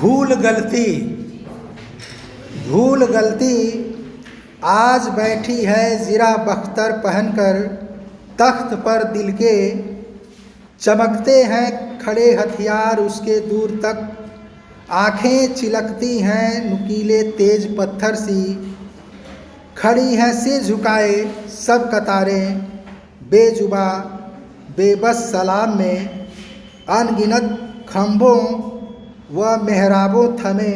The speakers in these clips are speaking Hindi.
भूल गलती भूल गलती आज बैठी है ज़रा बख्तर पहनकर, तख्त पर दिल के चमकते हैं खड़े हथियार उसके दूर तक। आँखें चिलकती हैं नुकीले तेज पत्थर सी, खड़ी हैं सिर झुकाए सब कतारें, बेजुबा बेबस सलाम में। अनगिनत खम्भों व मेहराबों थमे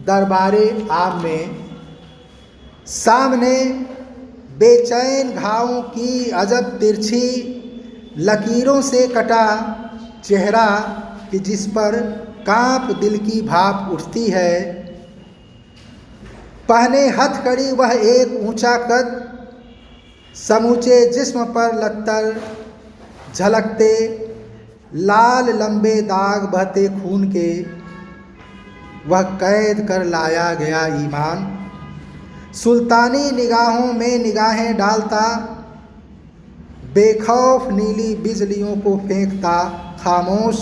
दरबारे आम में। सामने बेचैन घावों की अजब तिरछी लकीरों से कटा चेहरा कि जिस पर कांप दिल की भाप उठती है। पहने हथकड़ी वह एक ऊंचा कद, समूचे जिस्म पर लत्तर झलकते लाल लंबे दाग बहते खून के। वह कैद कर लाया गया ईमान, सुल्तानी निगाहों में निगाहें डालता, बेखौफ नीली बिजलियों को फेंकता। खामोश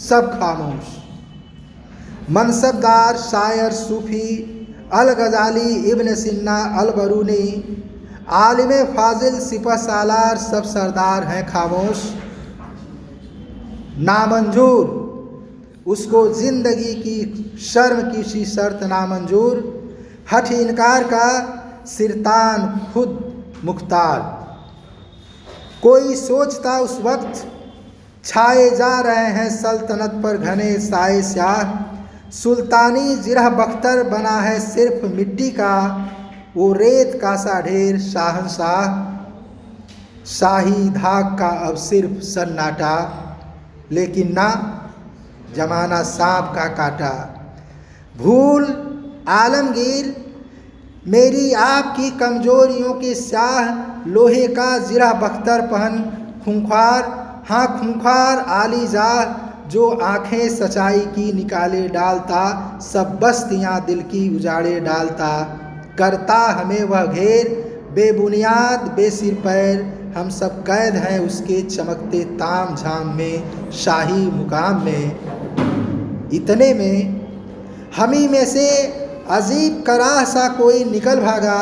सब खामोश। मनसबदार शायर सूफी अल गजाली इब्न सिन्ना अल बरूनी आलिम फाजिल सिपह सालार सब सरदार हैं खामोश। नामंजूर उसको जिंदगी की शर्म की सी शर्त नामंजूर। हठ इनकार का सिरतान खुद मुख्तार। कोई सोचता उस वक्त छाए जा रहे हैं सल्तनत पर घने साए स्याह। सुल्तानी जिरह बख्तर बना है सिर्फ मिट्टी का, वो रेत का सा ढेर शाहनशाह। शाही धाक का अब सिर्फ सन्नाटा, लेकिन ना जमाना सांप का काटा। भूल आलमगीर मेरी आपकी कमजोरियों की स्याह लोहे का जिरा बख्तर पहन खूंखार, हाँ खूंखार आलीजाह जो आंखें सच्चाई की निकाले डालता, सब बस्तियां दिल की उजाड़े डालता। करता हमें वह घेर बेबुनियाद बेसिर पैर, हम सब कैद हैं उसके चमकते ताम झाम में शाही मुकाम में। इतने में हमी में से अजीब कराह सा कोई निकल भागा,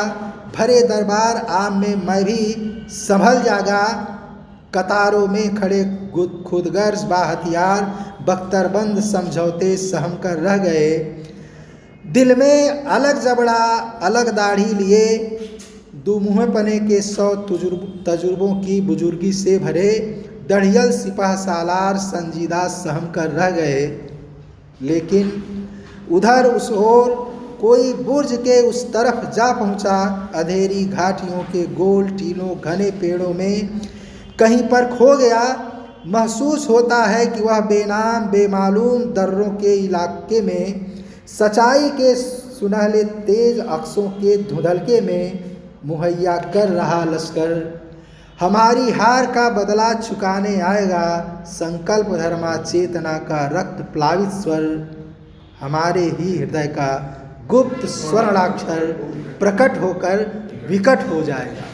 भरे दरबार आम में मैं भी संभल जागा। कतारों में खड़े खुदगर्ज बाहथियार बख्तरबंद समझौते सहम कर रह गए। दिल में अलग जबड़ा अलग दाढ़ी लिए, दुमुँहे पने के 100 तजुर्बों की बुजुर्गी से भरे दढ़ियल सिपाह सालार संजीदा सहम कर रह गए। लेकिन उधर उस ओर कोई बुर्ज के उस तरफ जा पहुंचा, अंधेरी घाटियों के गोल टीलों घने पेड़ों में कहीं पर खो गया। महसूस होता है कि वह बेनाम बेमालूम दर्रों के इलाके में सच्चाई के सुनहले तेज अक्सों के धुंधलके में मुहैया कर रहा लश्कर हमारी हार का बदला चुकाने आएगा। संकल्प धर्मा चेतना का रक्त प्लावित स्वर, हमारे ही हृदय का गुप्त स्वर्णाक्षर प्रकट होकर विकट हो जाएगा।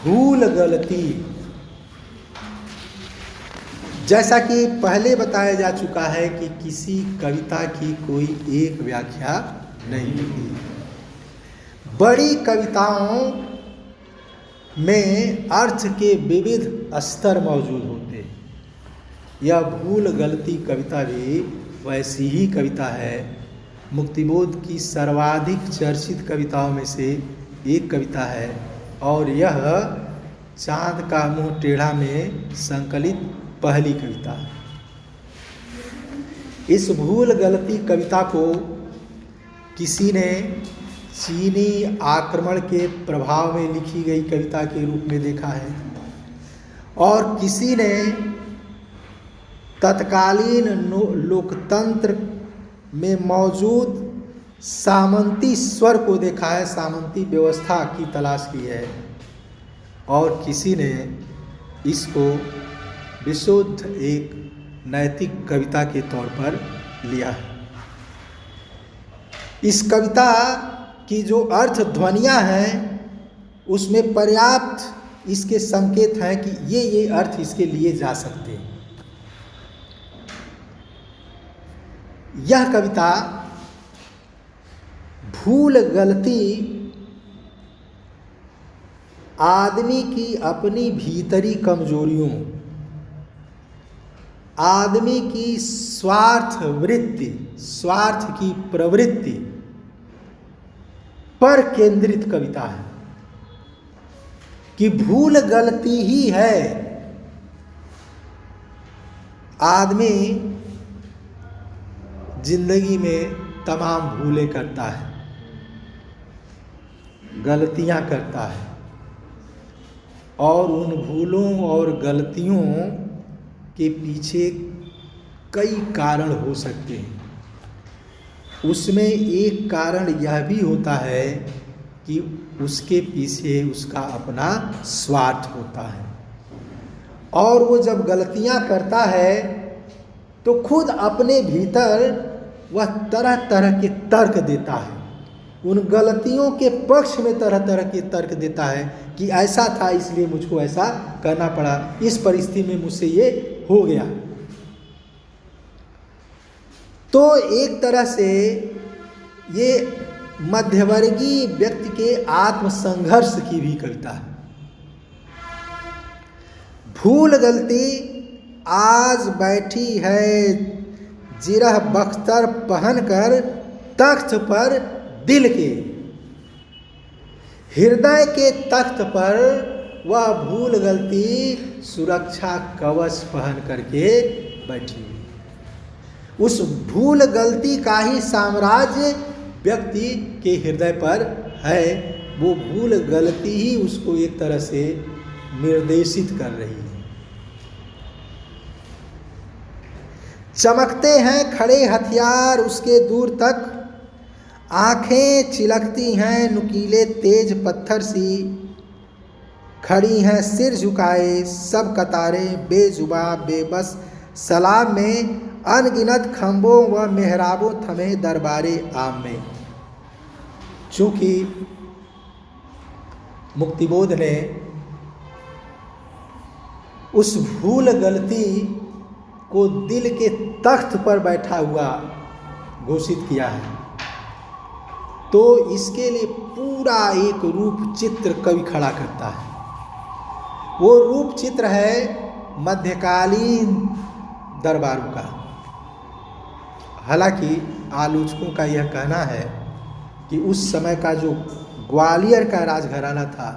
भूल गलती, जैसा कि पहले बताया जा चुका है कि किसी कविता की कोई एक व्याख्या नहीं होती। बड़ी कविताओं में अर्थ के विविध स्तर मौजूद होते हैं। यह भूल गलती कविता भी वैसी ही कविता है। मुक्तिबोध की सर्वाधिक चर्चित कविताओं में से एक कविता है और यह चाँद का मुँह टेढ़ा में संकलित पहली कविता है। इस भूल गलती कविता को किसी ने चीनी आक्रमण के प्रभाव में लिखी गई कविता के रूप में देखा है और किसी ने तत्कालीन लोकतंत्र में मौजूद सामंती स्वर को देखा है, सामंती व्यवस्था की तलाश की है और किसी ने इसको विशुद्ध एक नैतिक कविता के तौर पर लिया है। इस कविता की जो अर्थ ध्वनियाँ हैं उसमें पर्याप्त इसके संकेत हैं कि ये अर्थ इसके लिए जा सकते हैं। यह कविता भूल गलती आदमी की अपनी भीतरी कमजोरियों, आदमी की स्वार्थ वृत्ति, स्वार्थ की प्रवृत्ति पर केंद्रित कविता है कि भूल गलती ही है। आदमी जिंदगी में तमाम भूलें करता है, गलतियां करता है, और उन भूलों और गलतियों के पीछे कई कारण हो सकते हैं। उसमें एक कारण यह भी होता है कि उसके पीछे उसका अपना स्वार्थ होता है, और वो जब गलतियां करता है तो खुद अपने भीतर वह तरह तरह के तर्क देता है, उन गलतियों के पक्ष में तरह तरह के तर्क देता है कि ऐसा था इसलिए मुझको ऐसा करना पड़ा, इस परिस्थिति में मुझसे ये हो गया। तो एक तरह से ये मध्यवर्गीय व्यक्ति के आत्मसंघर्ष की भी कविता है। भूल गलती आज बैठी है जिरह बख्तर पहनकर तख्त पर दिल के, हृदय के तख्त पर वह भूल गलती सुरक्षा कवच पहन करके बैठी हुई। उस भूल गलती का ही साम्राज्य व्यक्ति के हृदय पर है। वो भूल गलती ही उसको एक तरह से निर्देशित कर रही है। चमकते हैं खड़े हथियार उसके दूर तक, आंखें चिलकती हैं नुकीले तेज पत्थर सी, खड़ी हैं सिर झुकाए सब कतारें बेजुबा बेबस सलाम में, अनगिनत खंभों व मेहराबों थमे दरबारे आम में। चूंकि मुक्तिबोध ने उस भूल गलती को दिल के तख्त पर बैठा हुआ घोषित किया है, तो इसके लिए पूरा एक रूप चित्र कवि खड़ा करता है। वो रूप चित्र है मध्यकालीन दरबारों का। हालांकि आलोचकों का यह कहना है कि उस समय का जो ग्वालियर का राजघराना था,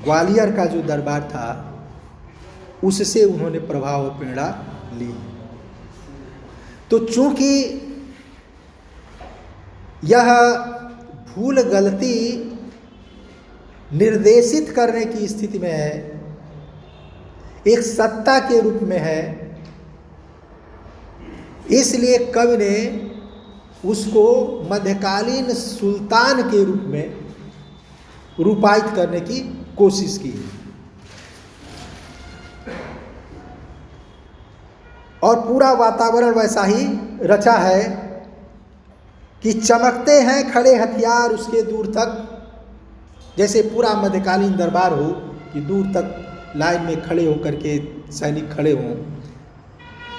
ग्वालियर का जो दरबार था, उससे उन्होंने प्रभाव और प्रेरणा ली। तो चूंकि यह भूल गलती निर्देशित करने की स्थिति में है, एक सत्ता के रूप में है, इसलिए कवि ने उसको मध्यकालीन सुल्तान के रूप में रूपायित करने की कोशिश की। और पूरा वातावरण वैसा ही रचा है कि चमकते हैं खड़े हथियार उसके दूर तक, जैसे पूरा मध्यकालीन दरबार हो कि दूर तक लाइन में खड़े होकर के सैनिक खड़े हों।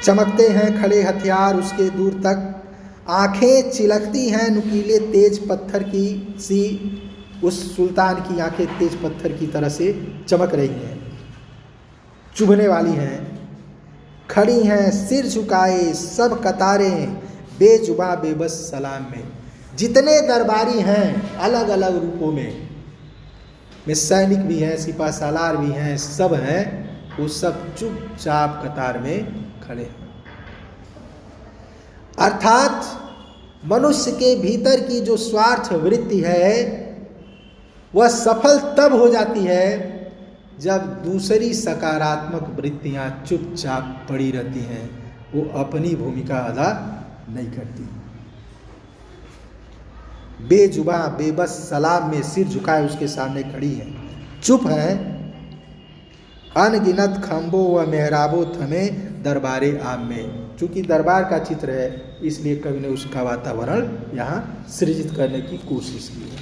चमकते हैं खड़े हथियार उसके दूर तक, आंखें चिलकती हैं नुकीले तेज पत्थर की सी, उस सुल्तान की आंखें तेज पत्थर की तरह से चमक रही हैं, चुभने वाली हैं। खड़ी हैं सिर झुकाए सब कतारें बेजुबा बेबस सलाम में। जितने दरबारी हैं अलग अलग रूपों में सैनिक भी हैं, सिपा सालार भी हैं, सब हैं, वो सब चुपचाप कतार में खड़े हैं। अर्थात मनुष्य के भीतर की जो स्वार्थ वृत्ति है वह सफल तब हो जाती है जब दूसरी सकारात्मक वृत्तियां चुपचाप पड़ी रहती हैं, वो अपनी भूमिका अदा नहीं करती। बेजुबा बेबस सलाम में सिर झुकाए उसके सामने खड़ी है, चुप है। अनगिनत खंभों व मेहराबों थमे दरबारे आम में। चूंकि दरबार का चित्र है इसलिए कवि ने उसका वातावरण यहाँ सृजित करने की कोशिश की है।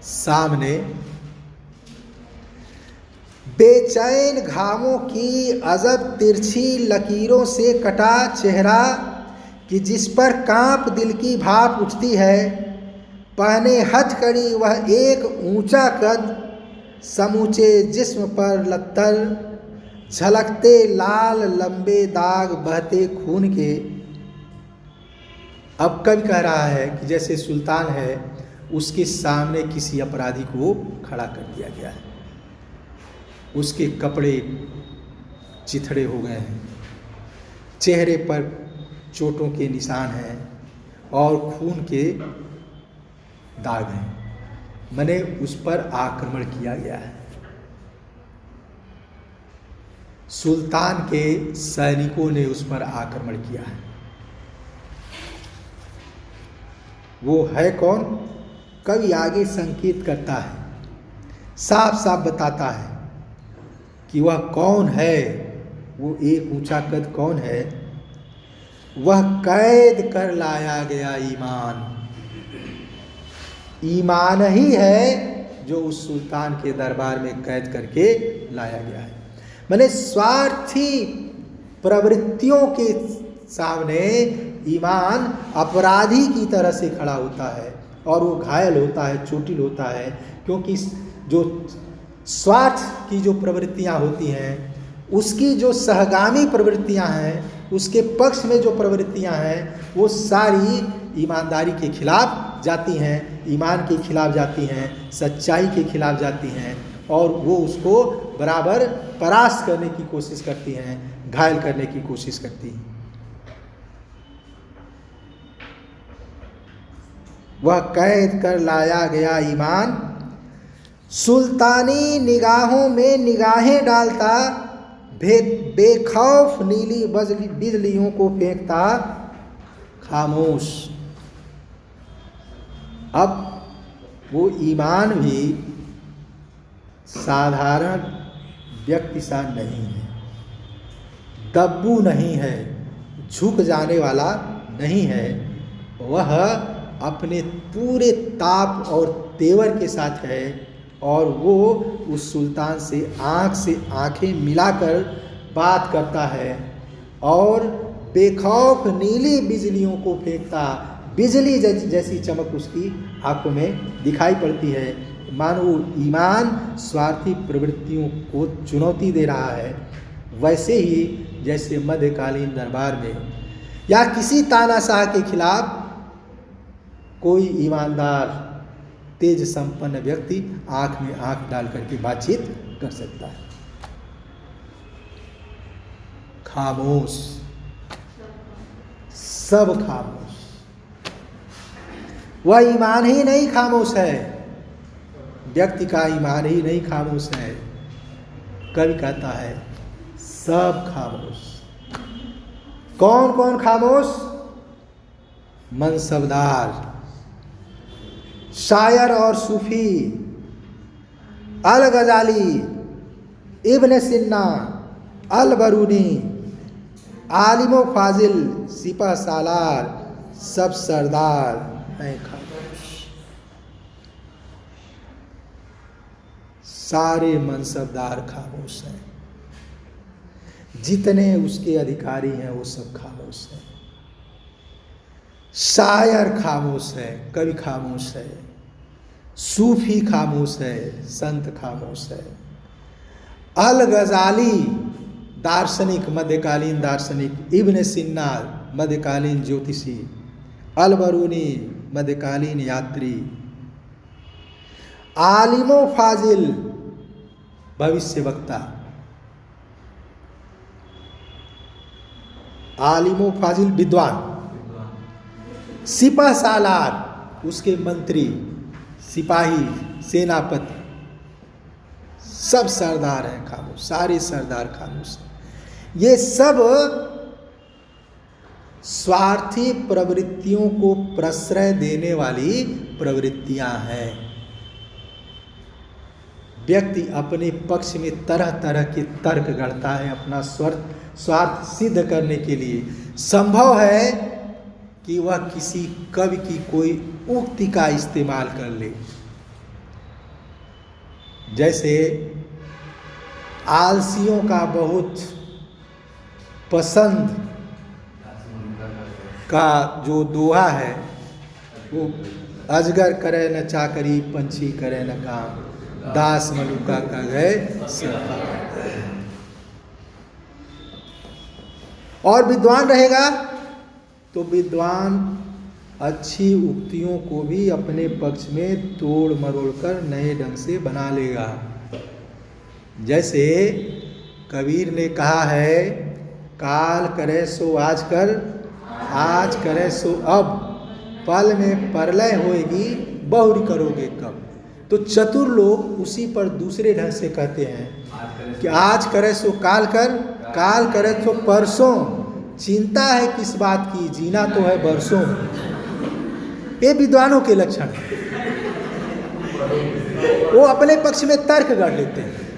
सामने बेचैन घावों की अजब तिरछी लकीरों से कटा चेहरा, कि जिस पर कांप दिल की भाप उठती है, पहने हथकड़ी वह एक ऊंचा कद, समूचे जिस्म पर लत्तर, झलकते लाल लंबे दाग बहते खून के। अब कवि कह रहा है कि जैसे सुल्तान है, उसके सामने किसी अपराधी को खड़ा कर दिया गया है, उसके कपड़े चिथड़े हो गए हैं, चेहरे पर चोटों के निशान हैं और खून के दाग हैं, माने उस पर आक्रमण किया गया है। सुल्तान के सैनिकों ने उस पर आक्रमण किया है। वो है कौन? कवि आगे संकेत करता है, साफ साफ बताता है कि वह कौन है। वो एक ऊंचा कद कौन है? वह कैद कर लाया गया ईमान। ईमान ही है जो उस सुल्तान के दरबार में कैद करके लाया गया है। माने स्वार्थी प्रवृत्तियों के सामने ईमान अपराधी की तरह से खड़ा होता है और वो घायल होता है, चोटिल होता है, क्योंकि जो स्वार्थ की जो प्रवृत्तियां होती हैं, उसकी जो सहगामी प्रवृत्तियां हैं, उसके पक्ष में जो प्रवृत्तियां हैं, वो सारी ईमानदारी के खिलाफ जाती हैं, ईमान के खिलाफ जाती हैं, सच्चाई के खिलाफ जाती हैं और वो उसको बराबर परास्त करने की कोशिश करती हैं, घायल करने की कोशिश करती हैं। वह कैद कर लाया गया ईमान, सुल्तानी निगाहों में निगाहें डालता, बेखौफ नीली बिजलियों को फेंकता खामोश। अब वो ईमान भी साधारण व्यक्ति सा नहीं है, दब्बू नहीं है, झुक जाने वाला नहीं है। वह अपने पूरे ताप और तेवर के साथ है और वो उस सुल्तान से आंखें मिलाकर बात करता है और बेखौफ नीली बिजलियों को फेंकता। बिजली जैसी चमक उसकी आंखों में दिखाई पड़ती है, मानो ईमान स्वार्थी प्रवृत्तियों को चुनौती दे रहा है। वैसे ही जैसे मध्यकालीन दरबार में या किसी तानाशाह के खिलाफ कोई ईमानदार तेज संपन्न व्यक्ति आंख में आंख डाल करके बातचीत कर सकता है। खामोश, सब खामोश। वह ईमान ही नहीं खामोश है, व्यक्ति का ईमान ही नहीं खामोश है। कवि कहता है सब खामोश। कौन कौन खामोश? मनसबदार, शायर और सूफी, अल गजाली, इब्न सिन्ना, अल बरूनी, आलिम फाजिल, सिपह सालार, सब सरदार हैं खामोश। सारे मनसबदार खामोश हैं, जितने उसके अधिकारी हैं वो सब खामोश हैं। शायर खामोश है, कवि खामोश है, सूफी खामोश है, संत खामोश है। अल गजाली दार्शनिक, मध्यकालीन दार्शनिक, इब्न सिन्ना मध्यकालीन ज्योतिषी, अल बरूनी मध्यकालीन यात्री, आलिमो फाजिल भविष्य वक्ता, आलिमो फाजिल विद्वान, सिपह सालार उसके मंत्री, सिपाही, सेनापति, सब सरदार हैं खामोश। सारे सरदार खामोश हैं। ये सब स्वार्थी प्रवृत्तियों को प्रश्रय देने वाली प्रवृत्तियां हैं। व्यक्ति अपने पक्ष में तरह तरह के तर्क गढ़ता है अपना स्वार्थ सिद्ध करने के लिए। संभव है कि वह किसी कवि की कोई उक्ति का इस्तेमाल कर ले। जैसे आलसियों का बहुत पसंद का जो दोहा है वो अजगर करे न चाकरी, पंछी करे न काम, दास मलुका का गए सिर। और विद्वान रहेगा तो विद्वान अच्छी उक्तियों को भी अपने पक्ष में तोड़ मरोड़ कर नए ढंग से बना लेगा। जैसे कबीर ने कहा है, काल करे सो आज कर, आज करे सो अब, पल में प्रलय होएगी, बहुरी करोगे कब। तो चतुर लोग उसी पर दूसरे ढंग से कहते हैं कि आज करे सो काल कर, काल करे तो परसों, चिंता है किस बात की, जीना तो है बरसों। ये विद्वानों के लक्षण हैं। वो अपने पक्ष में तर्क गढ़ लेते हैं।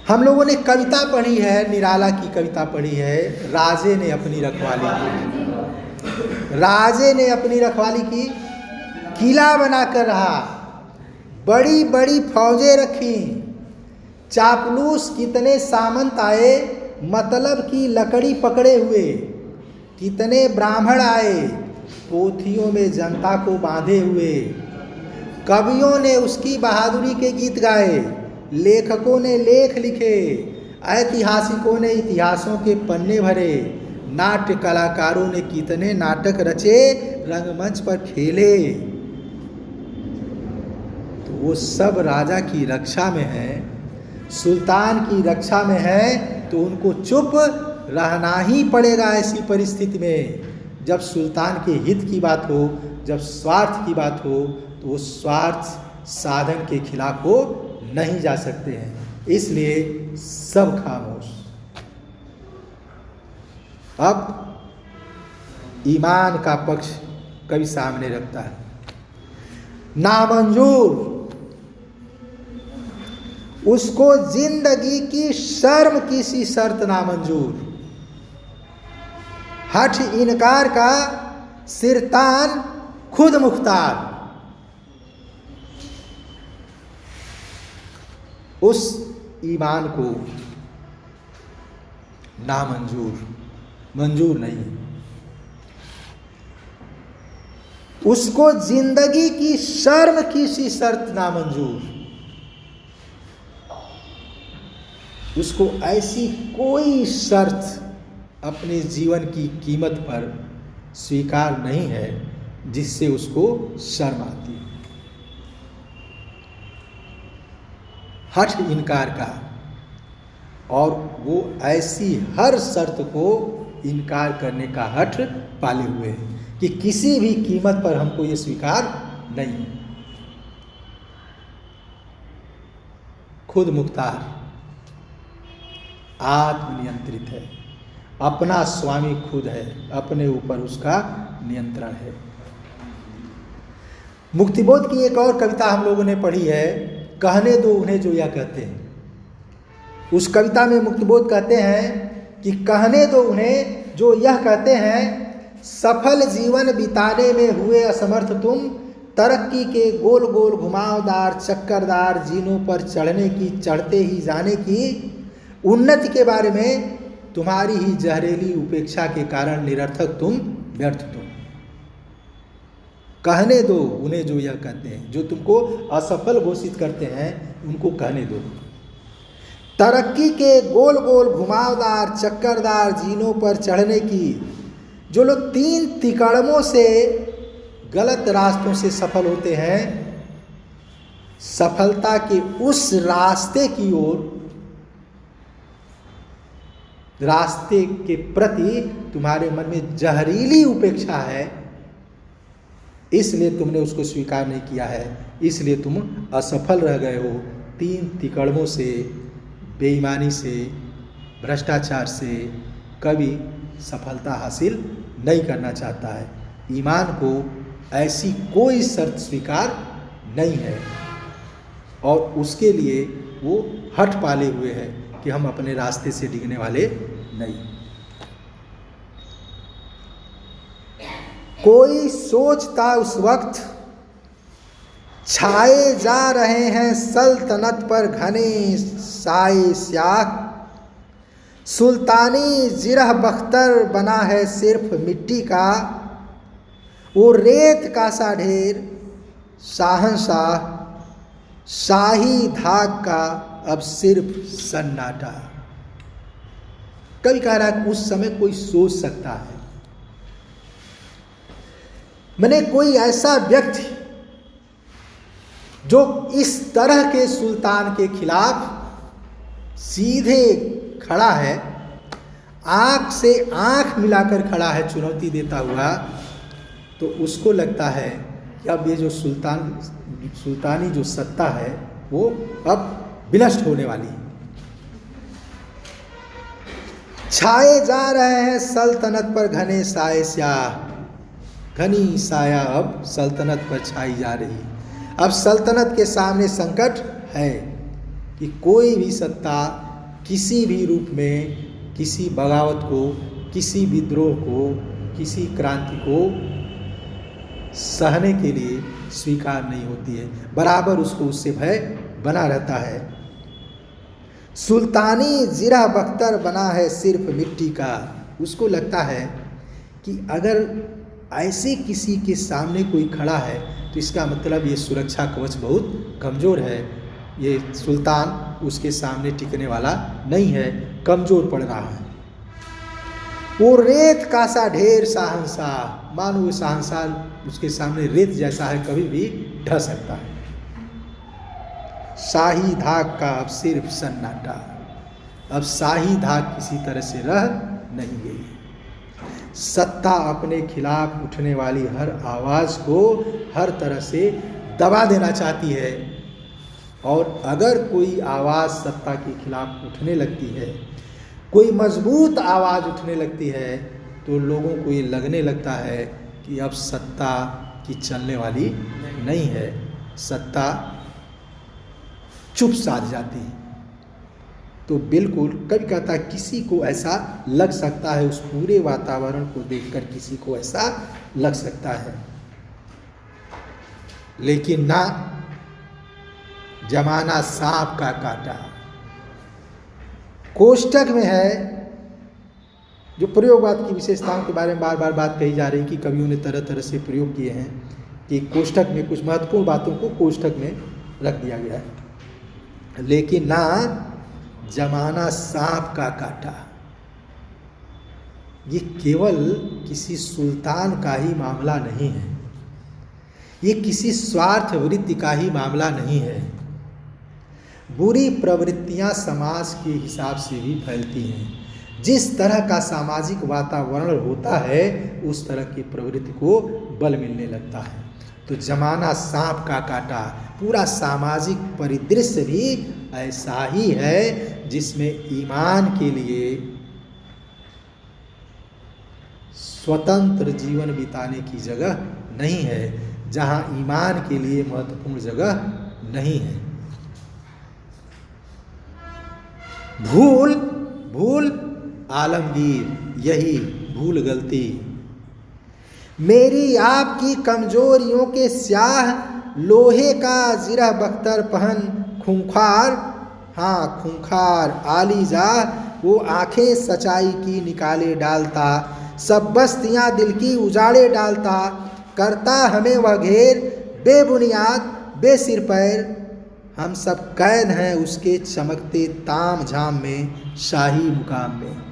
हम लोगों ने कविता पढ़ी है, निराला की कविता पढ़ी है, राजे ने अपनी रखवाली की, राजे ने अपनी रखवाली की, किला बनाकर रहा, बड़ी बड़ी फौजें रखी, चापलूस कितने सामंत आए, मतलब की लकड़ी पकड़े हुए, कितने ब्राह्मण आए, पोथियों में जनता को बांधे हुए, कवियों ने उसकी बहादुरी के गीत गाए, लेखकों ने लेख लिखे, ऐतिहासिकों ने इतिहासों के पन्ने भरे, नाट्य कलाकारों ने कितने नाटक रचे, रंगमंच पर खेले। तो वो सब राजा की रक्षा में है, सुल्तान की रक्षा में है, तो उनको चुप रहना ही पड़ेगा ऐसी परिस्थिति में। जब सुल्तान के हित की बात हो, जब स्वार्थ की बात हो, तो वो स्वार्थ साधन के खिलाफ हो नहीं जा सकते हैं, इसलिए सब खामोश। अब ईमान का पक्ष कवि सामने रखता है। नामंजूर, उसको जिंदगी की शर्म की सी शर्त नामंजूर, हठ इनकार का सिरतान खुद मुख्तार। उस ईमान को नामंजूर, मंजूर नहीं, उसको जिंदगी की शर्म की सी शर्त नामंजूर, उसको ऐसी कोई शर्त अपने जीवन की कीमत पर स्वीकार नहीं है जिससे उसको शर्म आती है। हठ इनकार का, और वो ऐसी हर शर्त को इनकार करने का हठ पाले हुए हैं कि किसी भी कीमत पर हमको ये स्वीकार नहीं है। खुद मुख्तार, आत्मनियंत्रित है, अपना स्वामी खुद है, अपने ऊपर उसका नियंत्रण है। मुक्तिबोध की एक और कविता हम लोगों ने पढ़ी है, कहने दो उन्हें जो यह कहते हैं। उस कविता में मुक्तिबोध कहते हैं कि कहने दो उन्हें जो यह कहते हैं, सफल जीवन बिताने में हुए असमर्थ तुम, तरक्की के गोल गोल घुमावदार चक्करदार जीनों पर चढ़ने की, चढ़ते ही जाने की, उन्नति के बारे में तुम्हारी ही जहरीली उपेक्षा के कारण निरर्थक तुम, व्यर्थ तुम। कहने दो उन्हें जो यह कहते हैं, जो तुमको असफल घोषित करते हैं उनको कहने दो। तरक्की के गोल गोल घुमावदार चक्करदार जीनों पर चढ़ने की, जो लोग 3 तिकड़मों से गलत रास्तों से सफल होते हैं, सफलता के उस रास्ते की ओर, रास्ते के प्रति तुम्हारे मन में जहरीली उपेक्षा है, इसलिए तुमने उसको स्वीकार नहीं किया है, इसलिए तुम असफल रह गए हो। 3 तिकड़मों से, बेईमानी से, भ्रष्टाचार से कभी सफलता हासिल नहीं करना चाहता है। ईमान को ऐसी कोई शर्त स्वीकार नहीं है, और उसके लिए वो हठ पाले हुए है कि हम अपने रास्ते से डिगने वाले नहीं। कोई सोचता उस वक्त छाए जा रहे हैं सल्तनत पर घने साए स्याह, सुल्तानी जिरह बख्तर बना है सिर्फ मिट्टी का, वो रेत का सा ढेर शाहंशाह, शाही धाक का अब सिर्फ सन्नाटा। कवि कह रहा है उस समय कोई सोच सकता है, मैंने कोई ऐसा व्यक्ति जो इस तरह के सुल्तान के खिलाफ सीधे खड़ा है, आंख से आंख मिलाकर खड़ा है चुनौती देता हुआ, तो उसको लगता है कि अब ये जो सुल्तानी जो सत्ता है वो अब विनष्ट होने वाली है। छाए जा रहे हैं सल्तनत पर घने साए स्याह, घनी साया अब सल्तनत पर छाई जा रही। अब सल्तनत के सामने संकट है कि कोई भी सत्ता किसी भी रूप में किसी बगावत को, किसी विद्रोह को, किसी क्रांति को सहने के लिए स्वीकार नहीं होती है, बराबर उसको उससे भय बना रहता है। सुल्तानी जिरह बख्तर बना है सिर्फ मिट्टी का, उसको लगता है कि अगर ऐसे किसी के सामने कोई खड़ा है तो इसका मतलब ये सुरक्षा कवच बहुत कमज़ोर है, ये सुल्तान उसके सामने टिकने वाला नहीं है, कमज़ोर पड़ रहा है। वो रेत का सा ढेर शाहंशाह, मानो वो शाहंशाह उसके सामने रेत जैसा है, कभी भी ढह सकता है। शाही धाक का अब सिर्फ सन्नाटा, अब शाही धाक किसी तरह से रह नहीं गई। सत्ता अपने खिलाफ उठने वाली हर आवाज़ को हर तरह से दबा देना चाहती है, और अगर कोई आवाज़ सत्ता के खिलाफ उठने लगती है, कोई मजबूत आवाज़ उठने लगती है, तो लोगों को ये लगने लगता है कि अब सत्ता की चलने वाली नहीं है, सत्ता चुप साध जाती है। तो बिल्कुल कभी कहता है किसी को ऐसा लग सकता है, उस पूरे वातावरण को देखकर किसी को ऐसा लग सकता है, लेकिन ना, जमाना सांप का काटा। कोष्टक में है, जो प्रयोगवाद की विशेषताओं के बारे में बार बार बात कही जा रही कि कवियों ने तरह तरह से प्रयोग किए हैं कि कोष्टक में कुछ महत्वपूर्ण बातों को कोष्टक में रख दिया गया है, लेकिन ना, जमाना सांप का काटा। ये केवल किसी सुल्तान का ही मामला नहीं है, ये किसी स्वार्थ वृत्ति का ही मामला नहीं है। बुरी प्रवृत्तियां समाज के हिसाब से भी फैलती हैं। जिस तरह का सामाजिक वातावरण होता है उस तरह की प्रवृत्ति को बल मिलने लगता है। तो जमाना सांप का काटा, पूरा सामाजिक परिदृश्य भी ऐसा ही है जिसमें ईमान के लिए स्वतंत्र जीवन बिताने की जगह नहीं है, जहां ईमान के लिए महत्वपूर्ण जगह नहीं है। भूल भूल आलमगीर, यही भूल गलती। मेरी आपकी कमजोरियों के स्याह लोहे का जिरह बख्तर पहन खूंखार, हाँ खूंखार आलीजा, वो आंखें सच्चाई की निकाले डालता, सब बस्तियां दिल की उजाड़े डालता, करता हमें वह घेर बेबुनियाद बेसिर पैर, हम सब कैद हैं उसके चमकते ताम झाम में, शाही मुकाम में।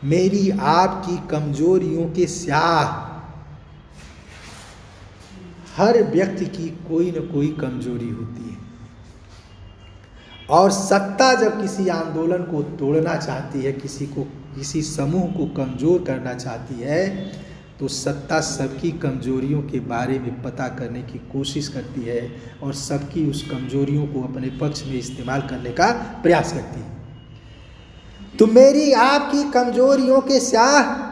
मेरी आपकी कमजोरियों के स्याह, हर व्यक्ति की कोई न कोई कमजोरी होती है, और सत्ता जब किसी आंदोलन को तोड़ना चाहती है, किसी समूह को कमजोर करना चाहती है, तो सत्ता सबकी कमजोरियों के बारे में पता करने की कोशिश करती है और सबकी उस कमजोरियों को अपने पक्ष में इस्तेमाल करने का प्रयास करती है। तो मेरी आपकी कमजोरियों के स्याह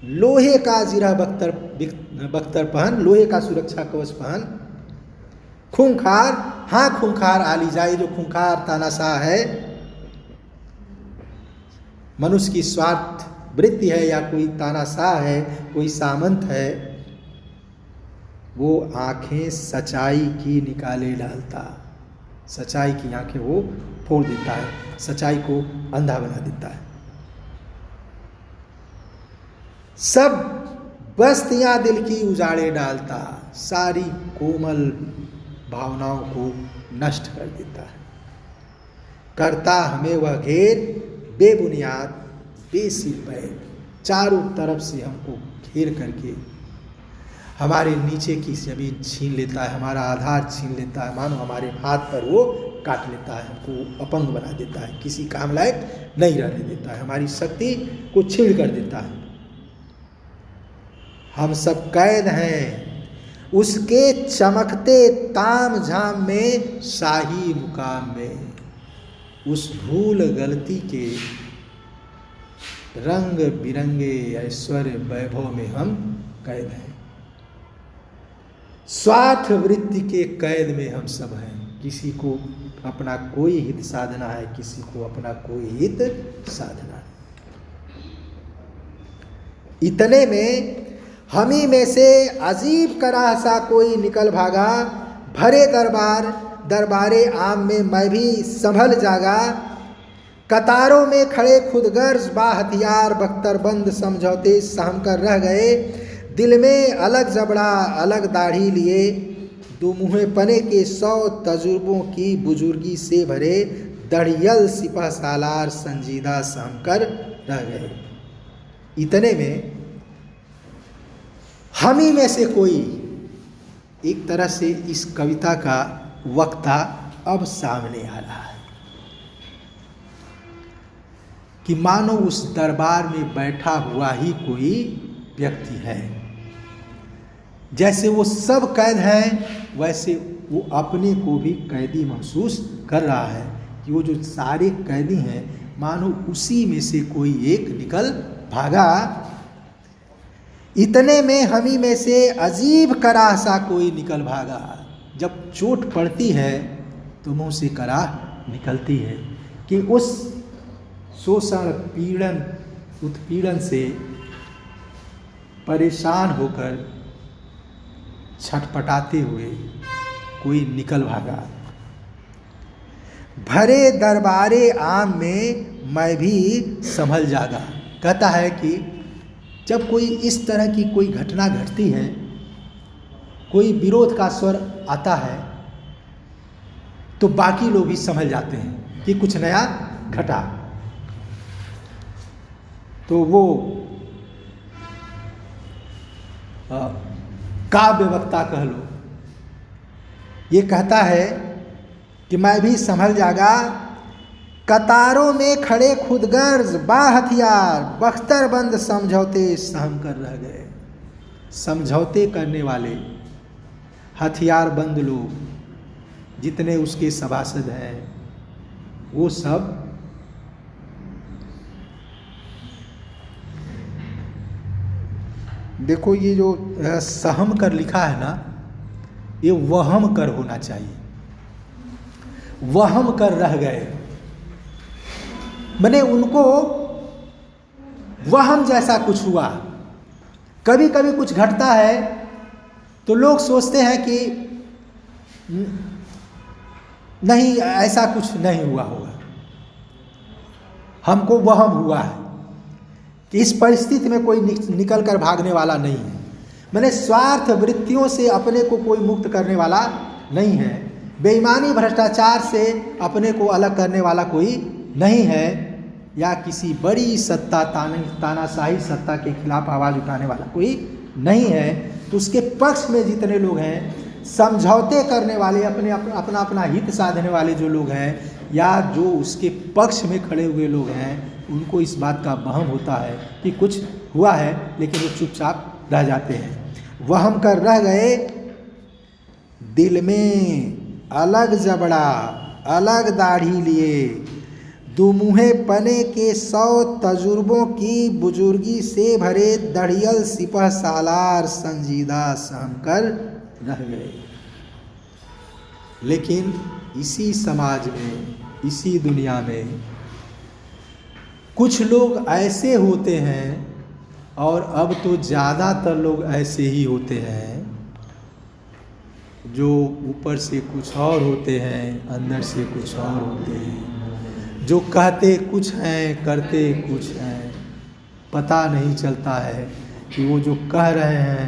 लोहे का जिरह बख्तर पहन, लोहे का सुरक्षा कवच पहन, खूंखार, हाँ खूंखार आली जाए, जो खूंखार तानाशाह है, मनुष्य की स्वार्थ वृत्ति है या कोई तानाशाह है, कोई सामंत है, वो आंखें सच्चाई की निकाले डालता, सच्चाई की आंखें वो फोड़ देता है, सच्चाई को अंधा बना देता है। सब बस्तियां दिल की उजाड़े डालता, सारी कोमल भावनाओं को नष्ट कर देता है। करता हमें वह घेर बेबुनियाद बेसिर पैर, चारों तरफ से हमको घेर करके हमारे नीचे की जमीन छीन लेता है, हमारा आधार छीन लेता है, मानो हमारे हाथ पर वो काट लेता है, हमको अपंग बना देता है, किसी काम लायक नहीं रहने देता है, हमारी शक्ति को छीन कर देता है। हम सब कैद हैं उसके चमकते ताम झाम में, शाही मुकाम में, उस भूल गलती के रंग बिरंगे ऐश्वर्य वैभव में हम कैद हैं। स्वार्थ वृत्ति के कैद में हम सब हैं। किसी को अपना कोई हित साधना है, किसी को अपना कोई हित साधना है। इतने में हमी में से अजीब कराह सा कोई निकल भागा, भरे दरबारे आम में मैं भी संभल जागा। कतारों में खड़े खुदगर्ज बा हथियार, बख्तरबंद समझौते सहम कर रह गए। दिल में अलग जबड़ा अलग दाढ़ी लिए, दो मुँहे पने के 100 तजुर्बों की बुजुर्गी से भरे, दढ़ियल सिपह सालार संजीदा सहम कर रह गए। इतने में हमी में से कोई, एक तरह से इस कविता का वक्ता अब सामने आ रहा है कि मानो उस दरबार में बैठा हुआ ही कोई व्यक्ति है। जैसे वो सब कैद हैं, वैसे वो अपने को भी कैदी महसूस कर रहा है कि वो जो सारे कैदी हैं, मानो उसी में से कोई एक निकल भागा। इतने में हमी में से अजीब कराह सा कोई निकल भागा। जब चोट पड़ती है तो मुंह से कराह निकलती है कि उस शोषण पीड़न उत्पीड़न से परेशान होकर छटपटाते हुए कोई निकल भागा। भरे दरबारे आम में मैं भी संभल जागा। कहता है कि जब कोई इस तरह की कोई घटना घटती है, कोई विरोध का स्वर आता है, तो बाकी लोग भी संभल जाते हैं कि कुछ नया घटा। तो वो काव्य वक्ता कह लो, ये कहता है कि मैं भी संभल जागा। कतारों में खड़े खुदगर्ज बा हथियार, बख्तरबंद समझौते सहम कर रह गए। समझौते करने वाले हथियारबंद लोग जितने उसके सभासद हैं, वो सब देखो, ये जो सहम कर लिखा है ना, ये वहम कर होना चाहिए। वहम कर रह गए, मैंने उनको वहम जैसा कुछ हुआ। कभी कभी कुछ घटता है तो लोग सोचते हैं कि नहीं, ऐसा कुछ नहीं हुआ होगा, हमको वहम हुआ है कि इस परिस्थिति में कोई निकल कर भागने वाला नहीं है। मैंने स्वार्थ वृत्तियों से अपने को कोई मुक्त करने वाला नहीं है, बेईमानी भ्रष्टाचार से अपने को अलग करने वाला कोई नहीं है, या किसी बड़ी सत्ता तानाशाही सत्ता के खिलाफ आवाज़ उठाने वाला कोई नहीं है। तो उसके पक्ष में जितने लोग हैं, समझौते करने वाले, अपना हित साधने वाले जो लोग हैं, या जो उसके पक्ष में खड़े हुए लोग हैं, उनको इस बात का वहम होता है कि कुछ हुआ है, लेकिन वो चुपचाप रह जाते हैं। वहम कर रह गए, दिल में अलग जबड़ा अलग दाढ़ी लिए, दुमुहे पने के 100 तजुर्बों की बुजुर्गी से भरे, दढ़ियल सिपह सालार संजीदा सहम कर रह गए। लेकिन इसी समाज में, इसी दुनिया में कुछ लोग ऐसे होते हैं, और अब तो ज़्यादातर लोग ऐसे ही होते हैं, जो ऊपर से कुछ और होते हैं, अंदर से कुछ और होते हैं, जो कहते कुछ हैं करते कुछ हैं। पता नहीं चलता है कि वो जो कह रहे हैं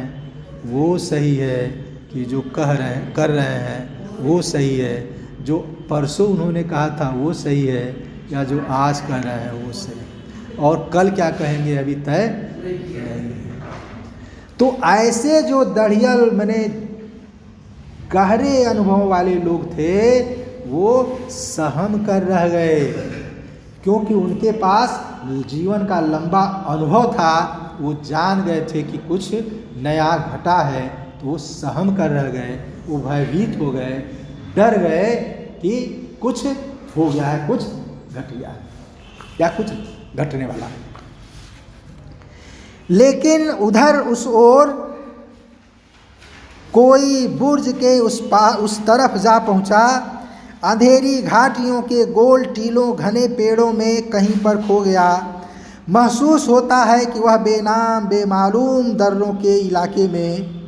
वो सही है कि जो कर रहे हैं वो सही है, जो परसों उन्होंने कहा था वो सही है या जो आज कह रहे हैं वो सही है, और कल क्या कहेंगे अभी तय नहीं है। तो ऐसे जो दढ़ियल माने गहरे अनुभव वाले लोग थे वो सहम कर रह गए, क्योंकि उनके पास जीवन का लंबा अनुभव था। वो जान गए थे कि कुछ नया घटा है, तो वो सहम कर रह गए, वो भयभीत हो गए, डर गए कि कुछ हो गया है, कुछ घट गया है या कुछ घटने वाला है। लेकिन उधर उस ओर कोई बुर्ज के उस तरफ जा पहुंचा। अंधेरी घाटियों के गोल टीलों घने पेड़ों में कहीं पर खो गया। महसूस होता है कि वह बेनाम बेमालूम दर्रों के इलाके में,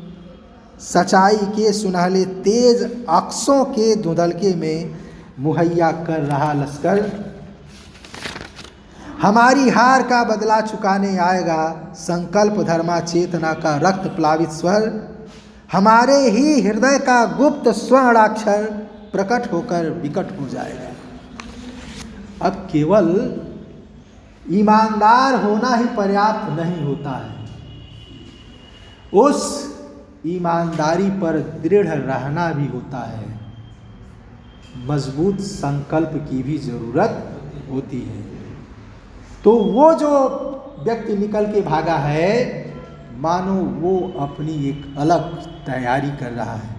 सच्चाई के सुनहले तेज अक्सों के धुंधलके में मुहैया कर रहा लश्कर हमारी हार का बदला चुकाने आएगा। संकल्प धर्मा चेतना का रक्त प्लावित स्वर हमारे ही हृदय का गुप्त स्वर्णाक्षर प्रकट होकर विकट हो जाएगा। अब केवल ईमानदार होना ही पर्याप्त नहीं होता है, उस ईमानदारी पर दृढ़ रहना भी होता है। मजबूत संकल्प की भी जरूरत होती है। तो वो जो व्यक्ति निकल के भागा है, मानो वो अपनी एक अलग तैयारी कर रहा है,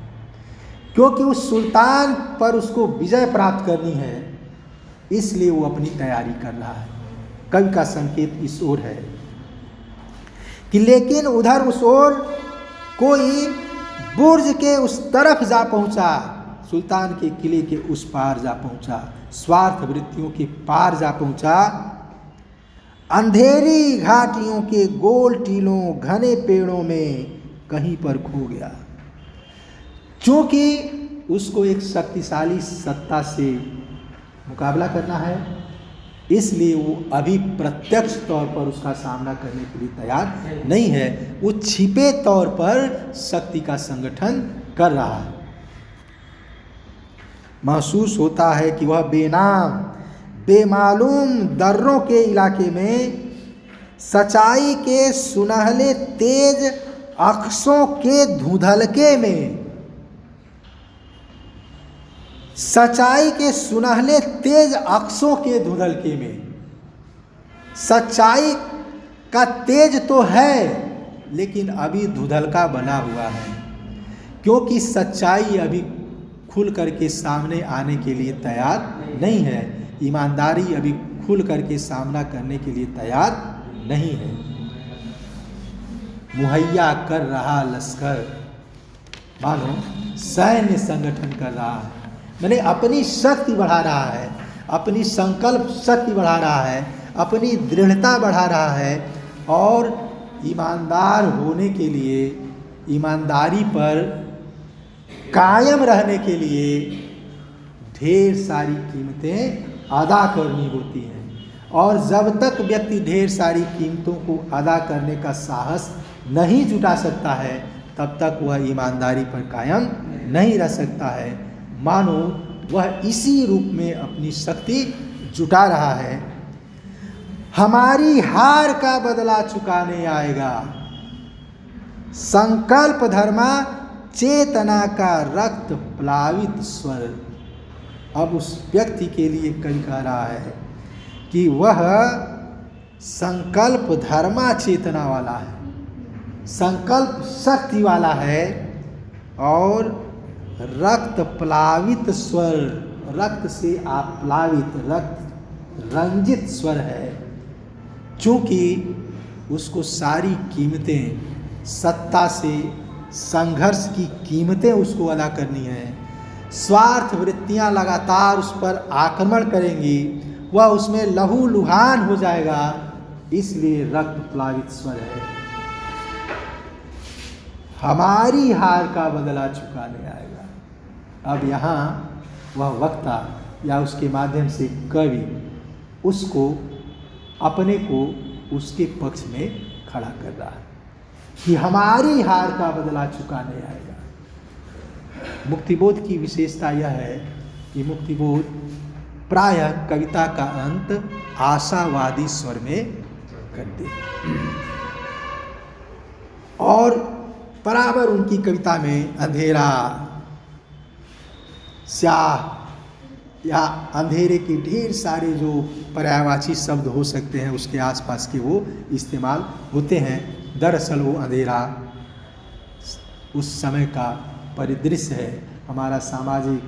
क्योंकि उस सुल्तान पर उसको विजय प्राप्त करनी है, इसलिए वो अपनी तैयारी कर रहा है। कवि का संकेत इस ओर है कि लेकिन उधर उस ओर कोई बुर्ज के उस तरफ जा पहुंचा, सुल्तान के किले के उस पार जा पहुंचा, स्वार्थ वृत्तियों के पार जा पहुंचा। अंधेरी घाटियों के गोल टीलों घने पेड़ों में कहीं पर खो गया, क्योंकि उसको एक शक्तिशाली सत्ता से मुकाबला करना है, इसलिए वो अभी प्रत्यक्ष तौर पर उसका सामना करने के लिए तैयार नहीं है। वो छिपे तौर पर शक्ति का संगठन कर रहा है। महसूस होता है कि वह बेनाम बेमालूम दर्रों के इलाके में, सच्चाई के सुनहले तेज अक्सों के धुंधलके में, सच्चाई के सुनहले तेज अक्सों के धुंधलके में। सच्चाई का तेज तो है, लेकिन अभी धुंधलका बना हुआ है, क्योंकि सच्चाई अभी खुल करके सामने आने के लिए तैयार नहीं है। ईमानदारी अभी खुल करके सामना करने के लिए तैयार नहीं है। मुहैया कर रहा लश्कर मानो सैन्य संगठन कर रहा है, मैंने अपनी शक्ति बढ़ा रहा है, अपनी संकल्प शक्ति बढ़ा रहा है, अपनी दृढ़ता बढ़ा रहा है, और ईमानदार होने के लिए, ईमानदारी पर कायम रहने के लिए ढेर सारी कीमतें अदा करनी होती हैं। और जब तक व्यक्ति ढेर सारी कीमतों को अदा करने का साहस नहीं जुटा सकता है, तब तक वह ईमानदारी पर कायम नहीं रह सकता है। मानो वह इसी रूप में अपनी शक्ति जुटा रहा है। हमारी हार का बदला चुकाने आएगा। संकल्प धर्मा चेतना का रक्त प्लावित स्वर। अब उस व्यक्ति के लिए कवि कह रहा है कि वह संकल्प धर्मा चेतना वाला है, संकल्प शक्ति वाला है, और रक्त प्लावित स्वर, रक्त से आप्लावित, रक्त रंजित स्वर है, चूँकि उसको सारी कीमतें, सत्ता से संघर्ष की कीमतें उसको अदा करनी है। स्वार्थ वृत्तियां लगातार उस पर आक्रमण करेंगी, वह उसमें लहू लुहान हो जाएगा, इसलिए रक्त प्लावित स्वर है। हमारी हार का बदला चुकाने आएगा। अब यहाँ वह वक्ता या उसके माध्यम से कवि उसको अपने को उसके पक्ष में खड़ा कर रहा है कि हमारी हार का बदला चुकाने आएगा। मुक्तिबोध की विशेषता यह है कि मुक्तिबोध प्रायः कविता का अंत आशावादी स्वर में करते हैं और बराबर उनकी कविता में अंधेरा, स्याह या अंधेरे के ढेर सारे जो पर्यायवाची शब्द हो सकते हैं उसके आसपास के वो इस्तेमाल होते हैं। दरअसल वो अंधेरा उस समय का परिदृश्य है, हमारा सामाजिक,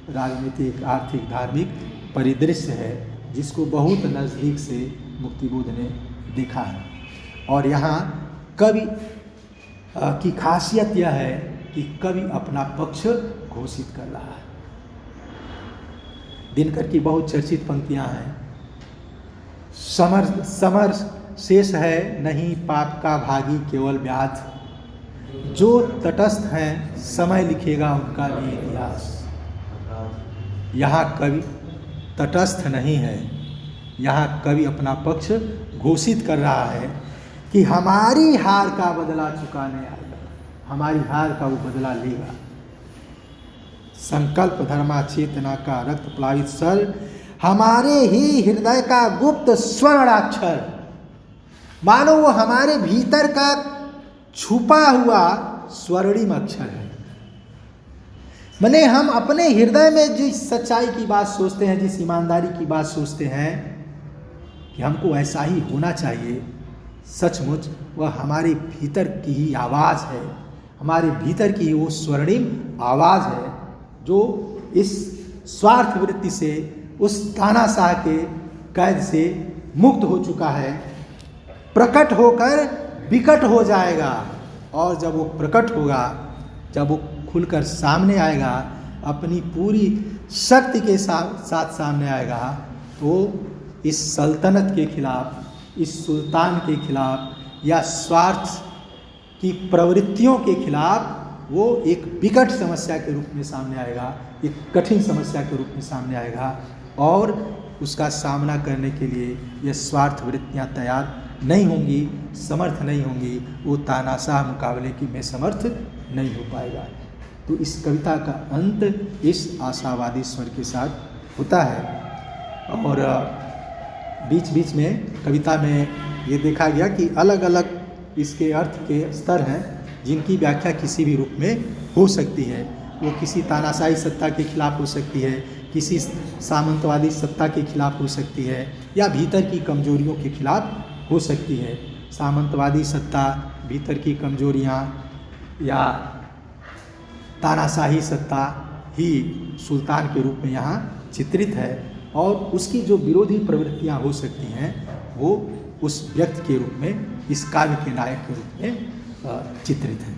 राजनीतिक, आर्थिक, धार्मिक परिदृश्य है जिसको बहुत नज़दीक से मुक्तिबोध ने देखा है। और यहाँ कवि की खासियत यह है कि कवि अपना पक्ष घोषित कर रहा है। दिनकर की बहुत चर्चित पंक्तियाँ हैं, समर शेष है नहीं पाप का भागी केवल व्याध, जो तटस्थ हैं समय लिखेगा उनका भी इतिहास। यहाँ कवि तटस्थ नहीं है, यहाँ कवि अपना पक्ष घोषित कर रहा है कि हमारी हार का बदला चुकाने आएगा, हमारी हार का वो बदला लेगा। संकल्प धर्मा चेतना का रक्त प्लावित सर, हमारे ही हृदय का गुप्त स्वर्णाक्षर, मानो वो हमारे भीतर का छुपा हुआ स्वर्णिम अक्षर है। माने हम अपने हृदय में जिस सच्चाई की बात सोचते हैं, जिस ईमानदारी की बात सोचते हैं कि हमको ऐसा ही होना चाहिए, सचमुच वह हमारे भीतर की ही आवाज़ है, हमारे भीतर की वो स्वर्णिम आवाज़ है जो इस स्वार्थ वृत्ति से, उस तानाशाह के कैद से मुक्त हो चुका है, प्रकट होकर विकट हो जाएगा। और जब वो प्रकट होगा, जब वो खुलकर सामने आएगा, अपनी पूरी शक्ति के साथ सामने आएगा, तो इस सल्तनत के खिलाफ, इस सुल्तान के खिलाफ या स्वार्थ की प्रवृत्तियों के खिलाफ वो एक विकट समस्या के रूप में सामने आएगा, एक कठिन समस्या के रूप में सामने आएगा। और उसका सामना करने के लिए ये स्वार्थ वृत्तियाँ तैयार नहीं होंगी, समर्थ नहीं होंगी, वो तानाशाह मुकाबले की में समर्थ नहीं हो पाएगा। तो इस कविता का अंत इस आशावादी स्वर के साथ होता है। और बीच बीच में कविता में ये देखा गया कि अलग अलग इसके अर्थ के स्तर हैं जिनकी व्याख्या किसी भी रूप में हो सकती है। वो किसी तानाशाही सत्ता के खिलाफ हो सकती है, किसी सामंतवादी सत्ता के खिलाफ हो सकती है, या भीतर की कमजोरियों के खिलाफ हो सकती है। सामंतवादी सत्ता, भीतर की कमजोरियाँ या तानाशाही सत्ता ही सुल्तान के रूप में यहाँ चित्रित है, और उसकी जो विरोधी प्रवृत्तियाँ हो सकती हैं वो उस व्यक्ति के रूप में, इस काव्य के नायक के रूप में चित्रित हैं।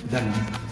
धन्यवाद।